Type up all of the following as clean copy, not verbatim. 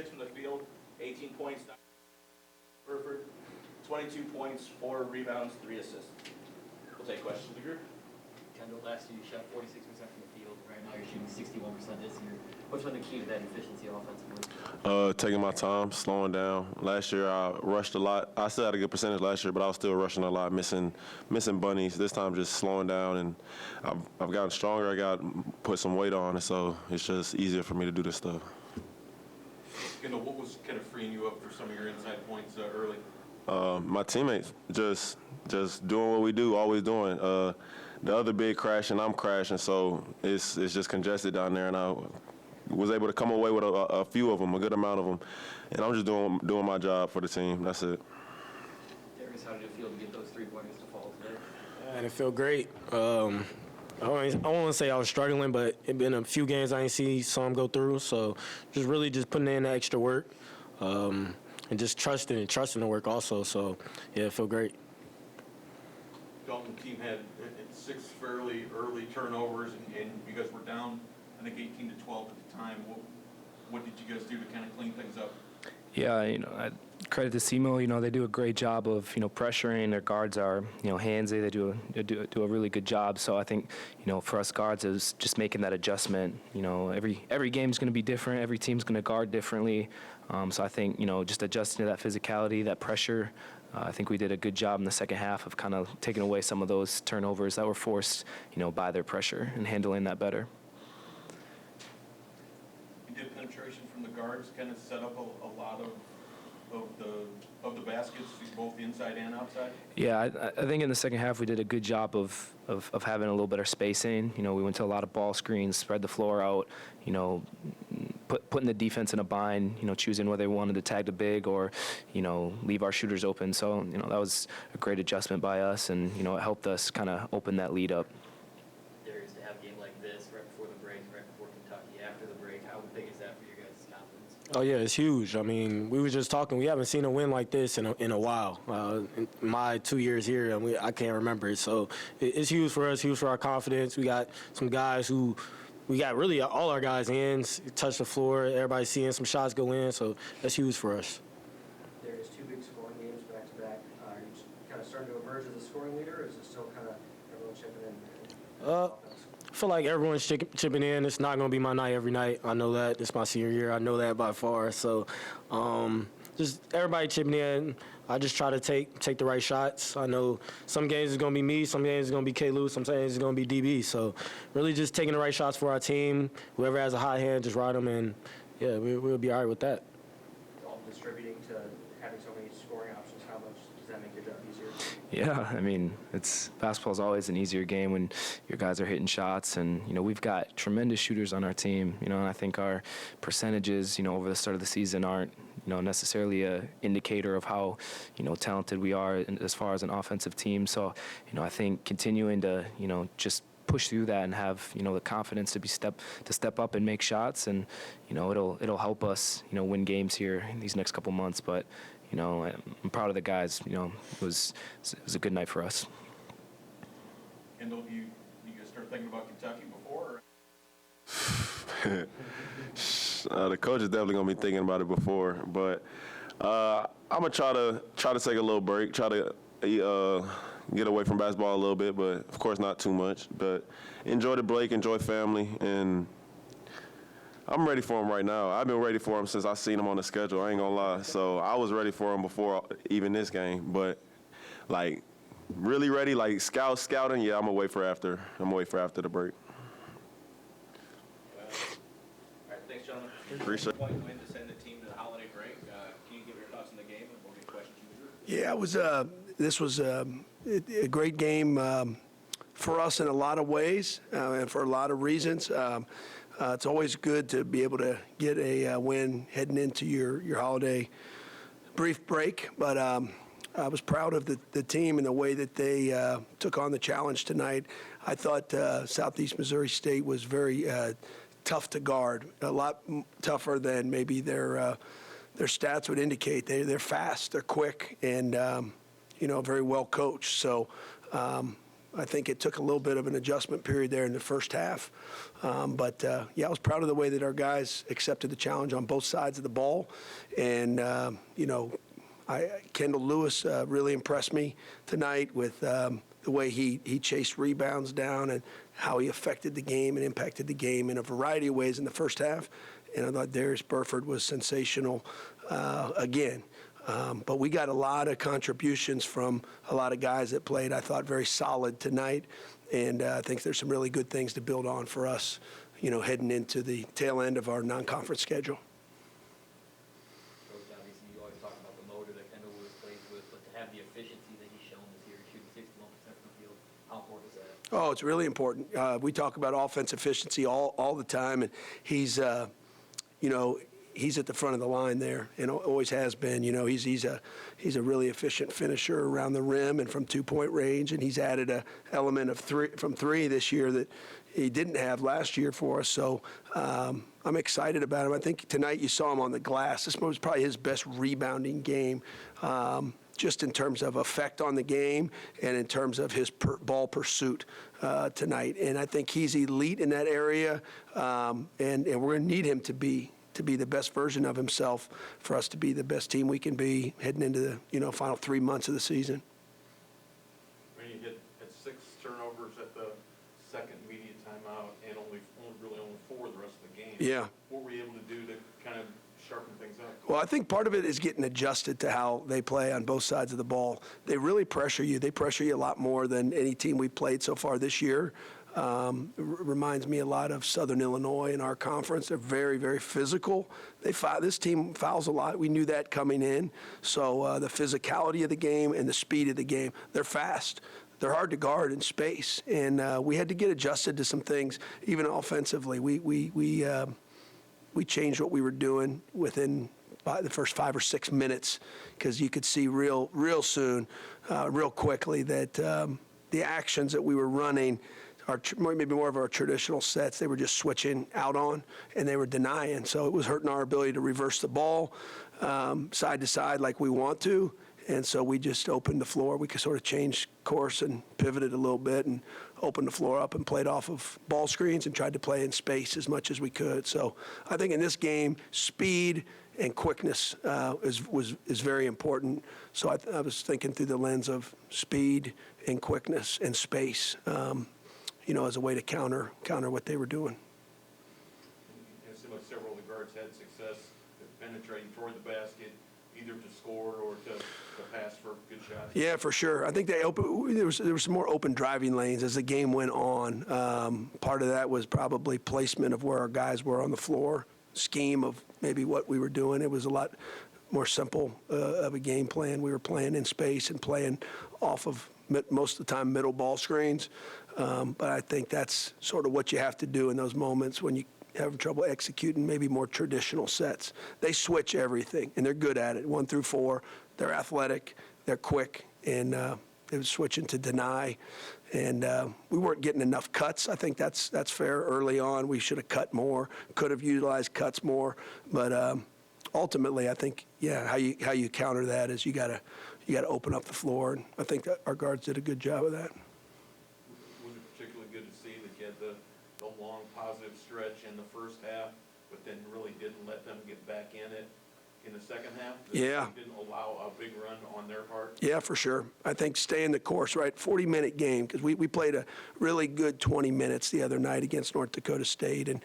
6 from the field, 18 points. Buford, 22 points, 4 rebounds, 3 assists. We'll take questions from the group. Kendall, last year you shot 46% from the field. Right now you're shooting 61% this year. What's been the key to that efficiency offensively? Taking my time, slowing down. Last year I rushed a lot. I still had a good percentage last year, but I was still rushing a lot, missing bunnies. This time just slowing down, and I've gotten stronger. I got put some weight on, and so it's just easier for me to do this stuff. Kendall, what was kind of freeing you up for some of your inside points early? My teammates just doing what we do, always doing. The other big crashing, I'm crashing, so it's just congested down there, and I was able to come away with a few of them, a good amount of them, and I'm just doing my job for the team. That's it. Darius, how did it feel to get those 3-pointers to fall today? And it felt great. I don't want to say I was struggling, but it been a few games I didn't see some go through, so just really just putting in the extra work and just trusting the work also. So yeah, it felt great. Dalton team had 6 fairly early turnovers, and you guys were down, I think 18-12 at the time. What did you guys do to kind of clean things up? Yeah, I credit to SEMO. They do a great job of pressuring. Their guards are handsy. They do a really good job. So I think for us guards is just making that adjustment. Every game's going to be different. Every team's going to guard differently. So I think just adjusting to that physicality, that pressure. I think we did a good job in the second half of kind of taking away some of those turnovers that were forced by their pressure and handling that better. Did penetration from the guards kind of set up a lot of the baskets, both inside and outside? Yeah, I think in the second half we did a good job of having a little better spacing. We went to a lot of ball screens, spread the floor out, putting the defense in a bind, choosing whether they wanted to tag the big or, leave our shooters open. So, that was a great adjustment by us, and, it helped us kind of open that lead up. Darius, to have a game like this right before the break, right before Kentucky, after the break, how big is that for your guys' confidence? Oh yeah, it's huge. I mean, we were just talking. We haven't seen a win like this in a while. In my 2 years here, I can't remember it. So it's huge for us, huge for our confidence. We got some guys who. We got really all our guys' hands touch the floor. Everybody's seeing some shots go in, so that's huge for us. There's 2 big scoring games back to back. Are you kind of starting to emerge as a scoring leader, or is it still kind of everyone chipping in? I feel like everyone's chipping in. It's not going to be my night every night. I know that. It's my senior year. I know that by far. So just everybody chipping in. I just try to take the right shots. I know some games is going to be me, some games is going to be K-Lou, some games is going to be DB. So really just taking the right shots for our team. Whoever has a high hand, just ride them, and, yeah, we'll be all right with that. All distributing to having so many scoring options, how much does that make your job easier? Yeah, basketball's always an easier game when your guys are hitting shots, and we've got tremendous shooters on our team. And I think our percentages, over the start of the season aren't necessarily a indicator of how talented we are as far as an offensive team. So I think continuing to just push through that and have the confidence to step up and make shots, and it'll help us win games here in these next couple months. But I'm proud of the guys. It was a good night for us. Kendall, you guys start thinking about Kentucky before? The coach is definitely gonna be thinking about it before, but I'm gonna try to take a little break, try to get away from basketball a little bit, but of course not too much. But enjoy the break, enjoy family, and I'm ready for him right now. I've been ready for him since I seen him on the schedule. I ain't gonna lie. So I was ready for him before even this game, but like really ready, like scouting. Yeah, I'm gonna wait for after the break. All right, thanks, gentlemen. Appreciate it. Point win to send the team to the holiday break. Can you give your thoughts on the game, and we'll get questions from the group? Yeah, this was a great game for us in a lot of ways and for a lot of reasons. It's always good to be able to get a win heading into your holiday brief break, but I was proud of the team and the way that they took on the challenge tonight. I thought Southeast Missouri State was very tough to guard, a lot tougher than maybe their stats would indicate. They're fast, they're quick, and very well coached. So I think it took a little bit of an adjustment period there in the first half. But I was proud of the way that our guys accepted the challenge on both sides of the ball. And, Kendall Lewis really impressed me tonight with the way he chased rebounds down and how he affected the game and impacted the game in a variety of ways in the first half. And I thought Darius Buford was sensational again. But we got a lot of contributions from a lot of guys that played, I thought, very solid tonight. And I think there's some really good things to build on for us, heading into the tail end of our non-conference schedule. Coach, obviously, you always talk about the motor that Kendall Lewis plays with, but to have the efficiency that he's shown this year, shooting 61% from the field, how important is that? Oh, it's really important. We talk about offense efficiency all the time, and he's at the front of the line there, and always has been. He's a really efficient finisher around the rim and from 2-point range, and he's added an element of from three this year that he didn't have last year for us. So I'm excited about him. I think tonight you saw him on the glass. This was probably his best rebounding game. Just in terms of effect on the game and in terms of his ball pursuit tonight. And I think he's elite in that area, and we're going to need him to be the best version of himself for us to be the best team we can be heading into the final 3 months of the season. When you had 6 turnovers at the second media timeout and only 4 the rest of the game. Yeah. What were you able to do to kind of sharpen things up? Well, I think part of it is getting adjusted to how they play on both sides of the ball. They really pressure you. They pressure you a lot more than any team we've played so far this year. Reminds me a lot of Southern Illinois in our conference. They're very, very physical. This team fouls a lot. We knew that coming in. So the physicality of the game and the speed of the game, they're fast. They're hard to guard in space. And we had to get adjusted to some things, even offensively. We changed what we were doing within the first 5 or 6 minutes, because you could see real soon, real quickly that the actions that we were running are maybe more of our traditional sets. They were just switching out on, and they were denying. So it was hurting our ability to reverse the ball side to side like we want to. And so we just opened the floor. We could sort of change course and pivoted a little bit and opened the floor up and played off of ball screens and tried to play in space as much as we could. So I think in this game, speed and quickness is very important. So I was thinking through the lens of speed and quickness and space, as a way to counter what they were doing. It seemed like several of the guards had success penetrating toward the basket, either to score or to pass for good shots. Yeah, for sure. I think there was some more open driving lanes as the game went on. Part of that was probably placement of where our guys were on the floor, scheme of maybe what we were doing. It was a lot more simple of a game plan. We were playing in space and playing off of most of the time middle ball screens. But I think that's sort of what you have to do in those moments when you have trouble executing maybe more traditional sets. They switch everything, and they're good at it. 1 through 4, they're athletic, they're quick, and they were switching to deny. And we weren't getting enough cuts. I think that's fair early on. We should have cut more, could have utilized cuts more. But ultimately, I think, how you counter that is you got to open up the floor. And I think that our guards did a good job of that. Was it particularly good to see that you had the long positive stretch in the first half, but then really didn't let them get back in it in the second half? Yeah. Didn't allow a big run on their part? Yeah, for sure. I think staying the course, right? 40-minute game, because we played a really good 20 minutes the other night against North Dakota State, and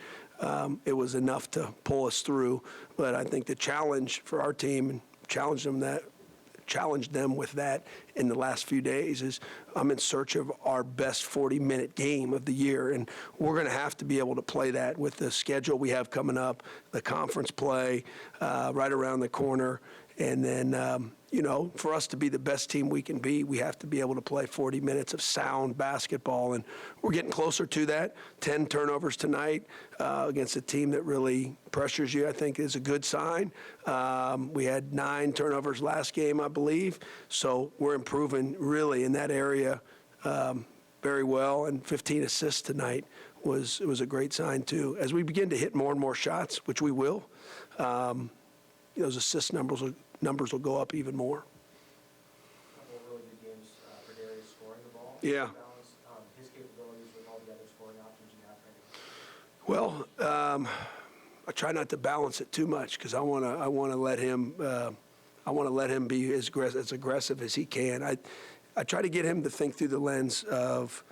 it was enough to pull us through. But I think the challenge for our team, and challenged them with that in the last few days, is I'm in search of our best 40-minute game of the year, and we're going to have to be able to play that with the schedule we have coming up, the conference play right around the corner, and then for us to be the best team we can be, we have to be able to play 40 minutes of sound basketball, and we're getting closer to that. 10 turnovers tonight against a team that really pressures you, I think, is a good sign. We had 9 turnovers last game, I believe, so we're improving really in that area very well, and 15 assists tonight was a great sign too. As we begin to hit more and more shots, which we will, those assist numbers will go up even more. A couple of really good games for Darius scoring the ball. Yeah. Well, I try not to balance it too much because I want to let him be as aggressive as he can. I try to get him to think through the lens of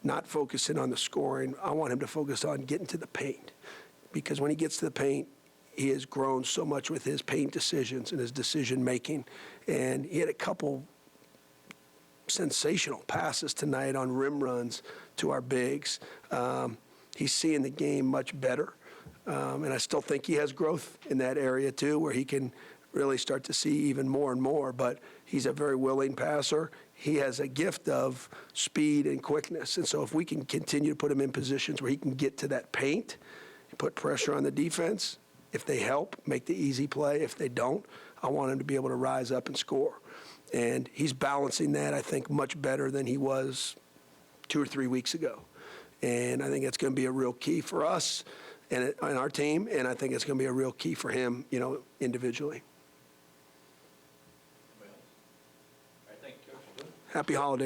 not focusing on the scoring. I want him to focus on getting to the paint, because when he gets to the paint, he has grown so much with his paint decisions and his decision making. And he had a couple sensational passes tonight on rim runs to our bigs. He's seeing the game much better. And I still think he has growth in that area too, where he can really start to see even more and more. But he's a very willing passer. He has a gift of speed and quickness. And so if we can continue to put him in positions where he can get to that paint, put pressure on the defense, if they help, make the easy play. If they don't, I want him to be able to rise up and score. And he's balancing that, I think, much better than he was 2 or 3 weeks ago. And I think that's going to be a real key for us and our team, and I think it's going to be a real key for him, individually. All right, thank you, Coach. Happy holidays.